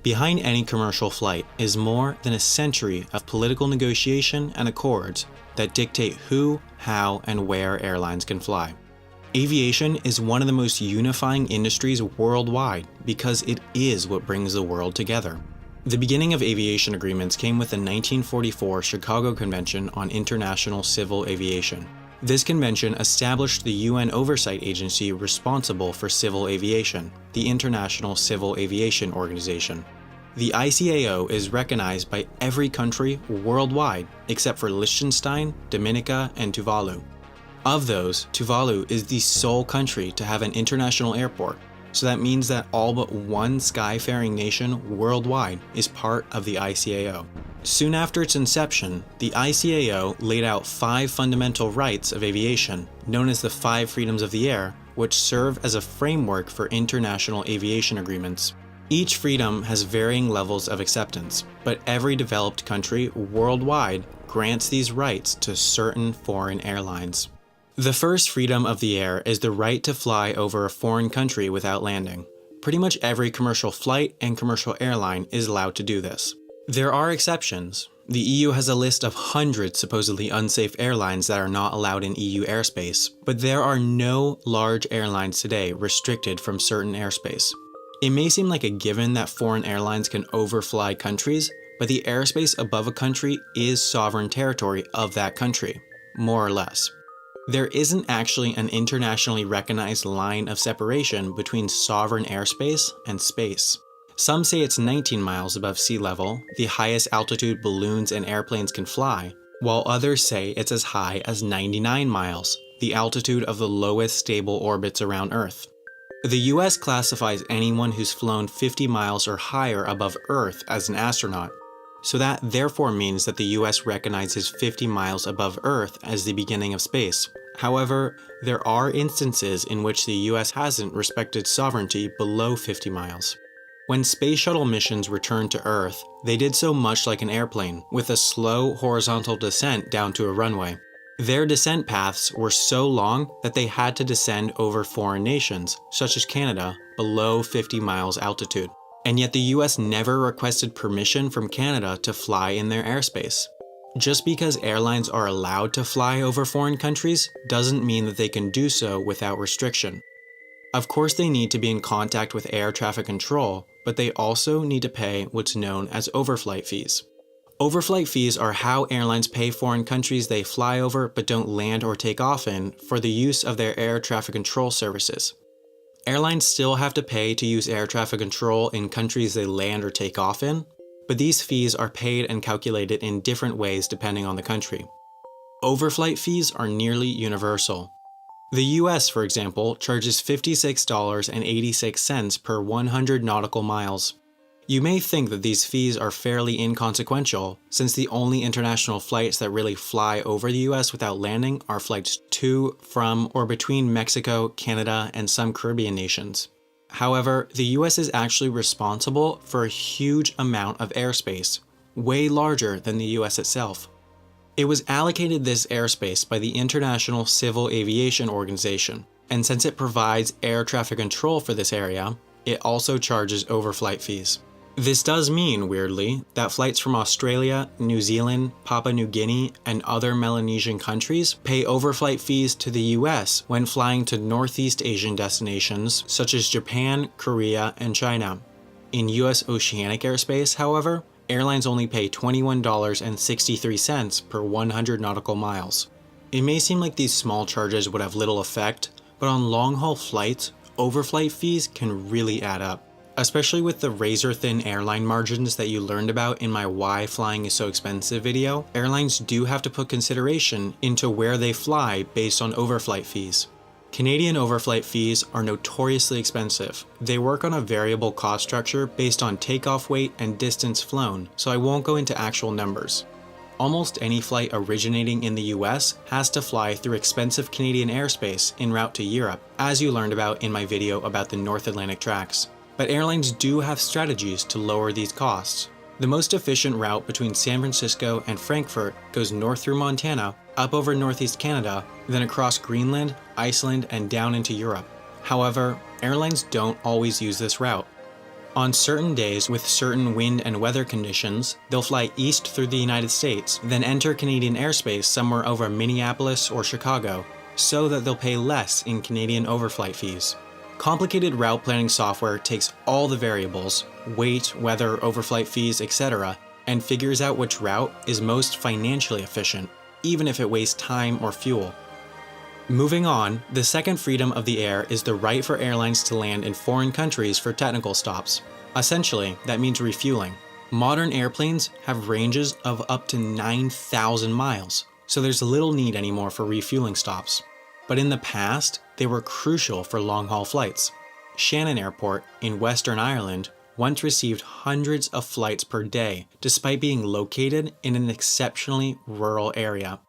Behind any commercial flight is more than a century of political negotiation and accords that dictate who, how, and where airlines can fly. Aviation is one of the most unifying industries worldwide because it is what brings the world together. The beginning of aviation agreements came with the 1944 Chicago Convention on International Civil Aviation. This convention established the UN oversight agency responsible for civil aviation, the International Civil Aviation Organization. The ICAO is recognized by every country worldwide except for Liechtenstein, Dominica, and Tuvalu. Of those, Tuvalu is the sole country to have an international airport, so that means that all but one sky-faring nation worldwide is part of the ICAO. Soon after its inception, the ICAO laid out 5 fundamental rights of aviation, known as the 5 freedoms of the air, which serve as a framework for international aviation agreements. Each freedom has varying levels of acceptance, but every developed country worldwide grants these rights to certain foreign airlines. The first freedom of the air is the right to fly over a foreign country without landing. Pretty much every commercial flight and commercial airline is allowed to do this. There are exceptions. The EU has a list of hundreds supposedly unsafe airlines that are not allowed in EU airspace, but there are no large airlines today restricted from certain airspace. It may seem like a given that foreign airlines can overfly countries, but the airspace above a country is sovereign territory of that country, more or less. There isn't actually an internationally recognized line of separation between sovereign airspace and space. Some say it's 19 miles above sea level, the highest altitude balloons and airplanes can fly, while others say it's as high as 99 miles, the altitude of the lowest stable orbits around Earth. The US classifies anyone who's flown 50 miles or higher above Earth as an astronaut, so that therefore means that the US recognizes 50 miles above Earth as the beginning of space. However, there are instances in which the US hasn't respected sovereignty below 50 miles. When space shuttle missions returned to Earth, they did so much like an airplane, with a slow horizontal descent down to a runway. Their descent paths were so long that they had to descend over foreign nations, such as Canada, below 50 miles altitude. And yet the US never requested permission from Canada to fly in their airspace. Just because airlines are allowed to fly over foreign countries doesn't mean that they can do so without restriction. Of course they need to be in contact with air traffic control, but they also need to pay what's known as overflight fees. Overflight fees are how airlines pay foreign countries they fly over but don't land or take off in for the use of their air traffic control services. Airlines still have to pay to use air traffic control in countries they land or take off in, but these fees are paid and calculated in different ways depending on the country. Overflight fees are nearly universal. The US, for example, charges $56.86 per 100 nautical miles. You may think that these fees are fairly inconsequential, since the only international flights that really fly over the US without landing are flights to, from, or between Mexico, Canada, and some Caribbean nations. However, the US is actually responsible for a huge amount of airspace, way larger than the US itself. It was allocated this airspace by the International Civil Aviation Organization, and since it provides air traffic control for this area, it also charges overflight fees. This does mean, weirdly, that flights from Australia, New Zealand, Papua New Guinea, and other Melanesian countries pay overflight fees to the US when flying to Northeast Asian destinations such as Japan, Korea, and China. In US oceanic airspace, however, airlines only pay $21.63 per 100 nautical miles. It may seem like these small charges would have little effect, but on long-haul flights, overflight fees can really add up. Especially with the razor-thin airline margins that you learned about in my Why Flying is So Expensive video, airlines do have to put consideration into where they fly based on overflight fees. Canadian overflight fees are notoriously expensive. They work on a variable cost structure based on takeoff weight and distance flown, so I won't go into actual numbers. Almost any flight originating in the US has to fly through expensive Canadian airspace en route to Europe, as you learned about in my video about the North Atlantic tracks. But airlines do have strategies to lower these costs. The most efficient route between San Francisco and Frankfurt goes north through Montana, up over northeast Canada, then across Greenland, Iceland, and down into Europe. However, airlines don't always use this route. On certain days with certain wind and weather conditions, they'll fly east through the United States, then enter Canadian airspace somewhere over Minneapolis or Chicago, so that they'll pay less in Canadian overflight fees. Complicated route planning software takes all the variables, weight, weather, overflight fees, etc., and figures out which route is most financially efficient, even if it wastes time or fuel. Moving on, the second freedom of the air is the right for airlines to land in foreign countries for technical stops. Essentially, that means refueling. Modern airplanes have ranges of up to 9,000 miles, so there's little need anymore for refueling stops. But in the past, they were crucial for long-haul flights. Shannon Airport in Western Ireland once received hundreds of flights per day, despite being located in an exceptionally rural area.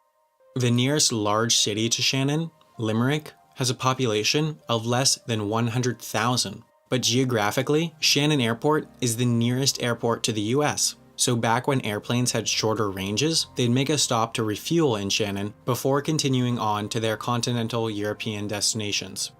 The nearest large city to Shannon, Limerick, has a population of less than 100,000. But geographically, Shannon Airport is the nearest airport to the US. So back when airplanes had shorter ranges, they'd make a stop to refuel in Shannon before continuing on to their continental European destinations.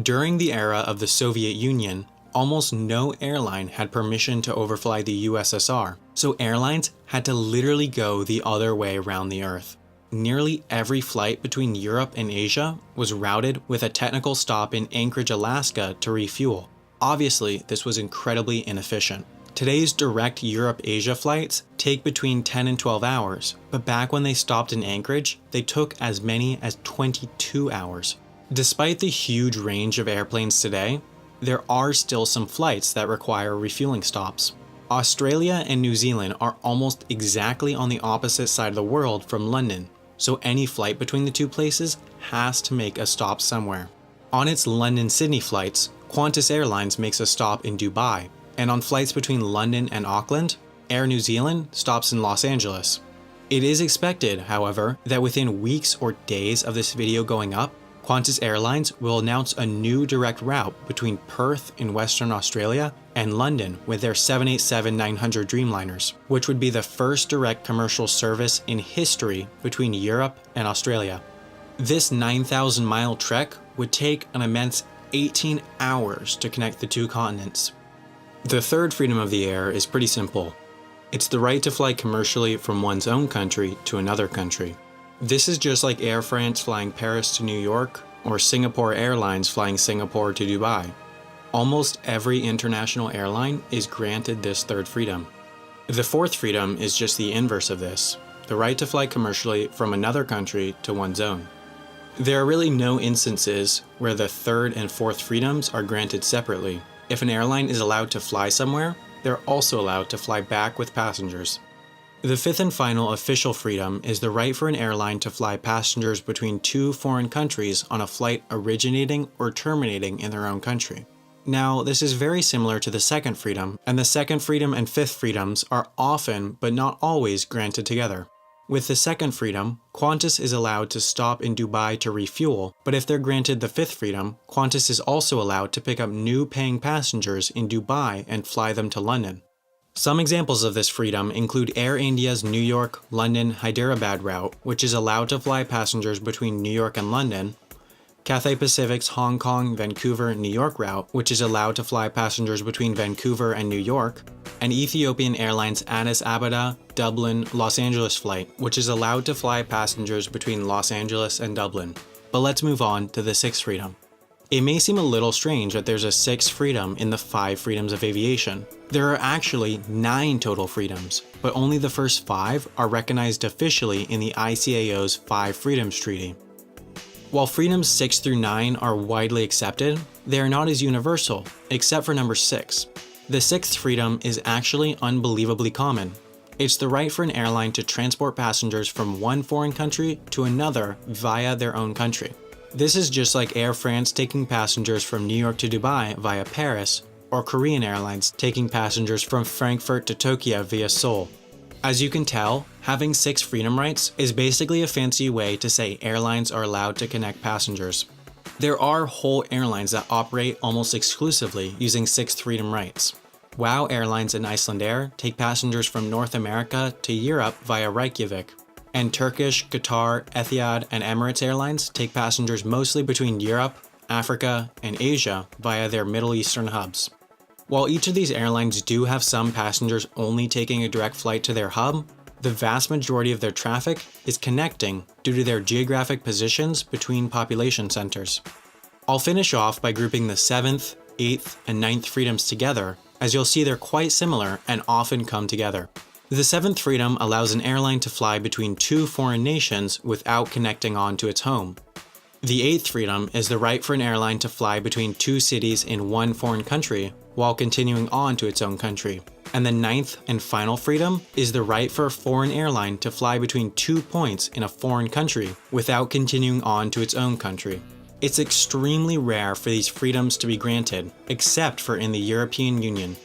During the era of the Soviet Union, almost no airline had permission to overfly the USSR, so airlines had to literally go the other way around the Earth. Nearly every flight between Europe and Asia was routed with a technical stop in Anchorage, Alaska to refuel. Obviously, this was incredibly inefficient. Today's direct Europe-Asia flights take between 10 and 12 hours, but back when they stopped in Anchorage, they took as many as 22 hours. Despite the huge range of airplanes today, there are still some flights that require refueling stops. Australia and New Zealand are almost exactly on the opposite side of the world from London, so any flight between the two places has to make a stop somewhere. On its London-Sydney flights, Qantas Airlines makes a stop in Dubai, and on flights between London and Auckland, Air New Zealand stops in Los Angeles. It is expected, however, that within weeks or days of this video going up, Qantas Airlines will announce a new direct route between Perth in Western Australia and London with their 787-900 Dreamliners, which would be the first direct commercial service in history between Europe and Australia. This 9,000-mile trek would take an immense 18 hours to connect the two continents. The third freedom of the air is pretty simple. It's the right to fly commercially from one's own country to another country. This is just like Air France flying Paris to New York or Singapore Airlines flying Singapore to Dubai. Almost every international airline is granted this third freedom. The fourth freedom is just the inverse of this, the right to fly commercially from another country to one's own. There are really no instances where the third and fourth freedoms are granted separately. If an airline is allowed to fly somewhere, they're also allowed to fly back with passengers. The fifth and final official freedom is the right for an airline to fly passengers between two foreign countries on a flight originating or terminating in their own country. Now, this is very similar to the second freedom, and the second freedom and fifth freedoms are often, but not always, granted together. With the second freedom, Qantas is allowed to stop in Dubai to refuel, but if they're granted the fifth freedom, Qantas is also allowed to pick up new paying passengers in Dubai and fly them to London. Some examples of this freedom include Air India's New York, London, Hyderabad route, which is allowed to fly passengers between New York and London, Cathay Pacific's Hong Kong, Vancouver, New York route, which is allowed to fly passengers between Vancouver and New York, and Ethiopian Airlines Addis Ababa, Dublin, Los Angeles flight, which is allowed to fly passengers between Los Angeles and Dublin. But let's move on to the sixth freedom. It may seem a little strange that there's a sixth freedom in the 5 freedoms of aviation. There are actually 9 total freedoms, but only the first 5 are recognized officially in the ICAO's 5 Freedoms Treaty. While freedoms 6 through 9 are widely accepted, they are not as universal, except for number 6. The sixth freedom is actually unbelievably common. It's the right for an airline to transport passengers from one foreign country to another via their own country. This is just like Air France taking passengers from New York to Dubai via Paris, or Korean Airlines taking passengers from Frankfurt to Tokyo via Seoul. As you can tell, having 6 freedom rights is basically a fancy way to say airlines are allowed to connect passengers. There are whole airlines that operate almost exclusively using 6 freedom rights. WOW Airlines and Icelandair take passengers from North America to Europe via Reykjavik, and Turkish, Qatar, Etihad, and Emirates Airlines take passengers mostly between Europe, Africa, and Asia via their Middle Eastern hubs. While each of these airlines do have some passengers only taking a direct flight to their hub, the vast majority of their traffic is connecting due to their geographic positions between population centers. I'll finish off by grouping the 7th, 8th, and 9th freedoms together, as you'll see they're quite similar and often come together. The 7th freedom allows an airline to fly between two foreign nations without connecting on to its home. The 8th freedom is the right for an airline to fly between two cities in one foreign country while continuing on to its own country. And the 9th and final freedom is the right for a foreign airline to fly between 2 points in a foreign country without continuing on to its own country. It's extremely rare for these freedoms to be granted, except for in the European Union.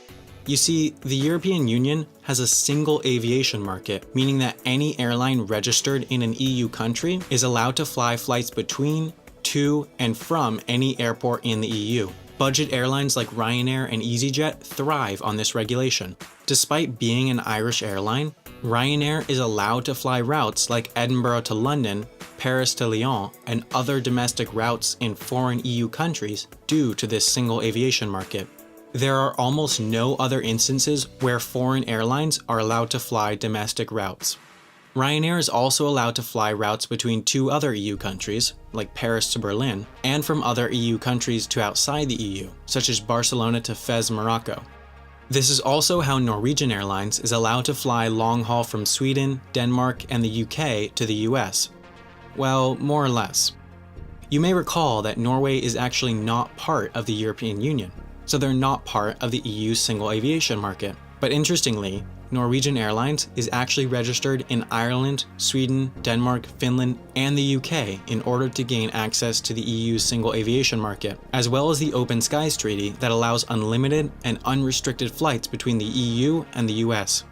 You see, the European Union has a single aviation market, meaning that any airline registered in an EU country is allowed to fly flights between, to, and from any airport in the EU. Budget airlines like Ryanair and EasyJet thrive on this regulation. Despite being an Irish airline, Ryanair is allowed to fly routes like Edinburgh to London, Paris to Lyon, and other domestic routes in foreign EU countries due to this single aviation market. There are almost no other instances where foreign airlines are allowed to fly domestic routes. Ryanair is also allowed to fly routes between two other EU countries, like Paris to Berlin, and from other EU countries to outside the EU, such as Barcelona to Fez, Morocco. This is also how Norwegian Airlines is allowed to fly long-haul from Sweden, Denmark, and the UK to the US. Well, more or less. You may recall that Norway is actually not part of the European Union, so they're not part of the EU's single aviation market. But interestingly, Norwegian Airlines is actually registered in Ireland, Sweden, Denmark, Finland, and the UK in order to gain access to the EU's single aviation market, as well as the Open Skies Treaty that allows unlimited and unrestricted flights between the EU and the US.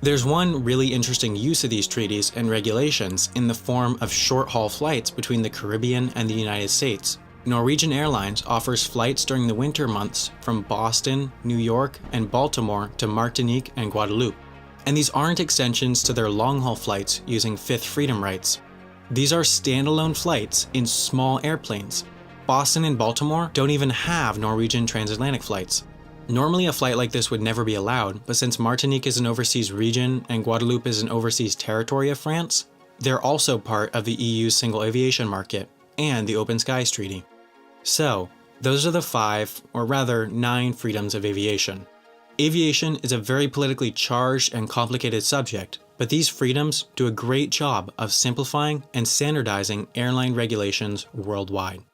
There's one really interesting use of these treaties and regulations in the form of short-haul flights between the Caribbean and the United States. Norwegian Airlines offers flights during the winter months from Boston, New York, and Baltimore to Martinique and Guadeloupe. And these aren't extensions to their long-haul flights using 5th Freedom rights. These are standalone flights in small airplanes. Boston and Baltimore don't even have Norwegian transatlantic flights. Normally a flight like this would never be allowed, but since Martinique is an overseas region and Guadeloupe is an overseas territory of France, they're also part of the EU's single aviation market and the Open Skies Treaty. So, those are the 5, or rather 9 freedoms of aviation. Aviation is a very politically charged and complicated subject, but these freedoms do a great job of simplifying and standardizing airline regulations worldwide.